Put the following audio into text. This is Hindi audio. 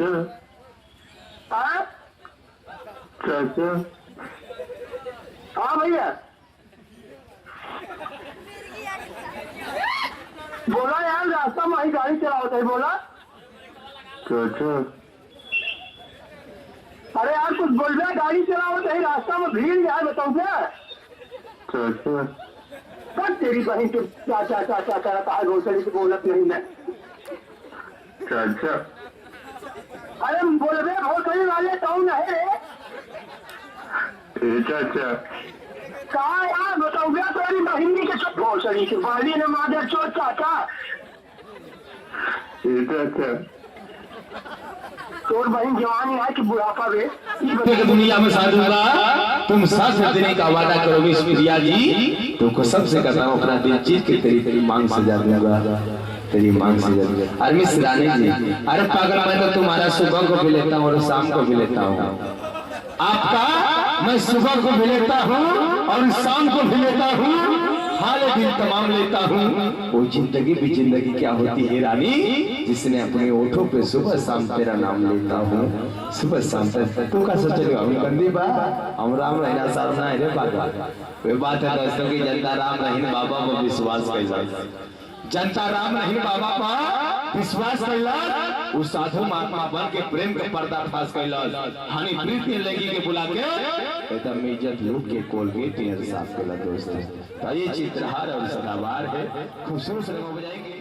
चाचा हाँ चाचा हाँ भैया बोला यार, रास्ता में ही गाड़ी चला होता है। बोला चाचा अरे यार कुछ बोल रहा है, गाड़ी चला होता है, रास्ता में भीड़ यार, बताओ क्या। चाचा सब तेरी बहन के चाचा चाचा करता है, घोसड़ी से बोलत नहीं मैं। चाचा अरे बोल रहे घोसड़ी वाले कौन है रे? चाचा कहा यार बताओ क्या, तेरी बहन के चुप घोसड़ी की बाली ने मादर चोट चाचा। चाचा तोर बहन जवानी है कि बुढ़ापा वे? दुनिया में साधूंगा, तुम साथ देने का वादा करोगे प्रिया जी, तुमको सबसे कहता हूँ अपना दिल चीज के तेरी मांग सजा दूंगा, तेरी मांग सजा दूंगा। अरे मिस रानी जी, अरे पागल, मैं तो तुम्हारा सुबह को भी लेता हूँ और शाम को भी लेता हूँ। आपका मैं सुबह को भी लेता हूँ और शाम को भी लेता हूँ, हाल दिन तमाम लेता हूँ। वो जिंदगी भी जिंदगी क्या होती है रानी, जिसने अपने ओठों पे सुबह शाम तेरा नाम लेता हूँ, सुबह शाम तू का सोचेगा हम गंदी बा, हम राम रहना सारना है रे पागल। वे बात है दोस्तों की, जनता राम रहीन बाबा पर विश्वास कैला, जनता राम रहीन बाबा पर विश्वास कैला, उस साधु महात्मा बन के प्रेम के पर्दाफाश कैला, हानि प्रीति लगी के बुला के एकदम इज्जत लूट के कोलगेट साफ कैला। दोस्तों तो ये चित्रहार और सदाबहार है, खूबसूरत बजाएंगे।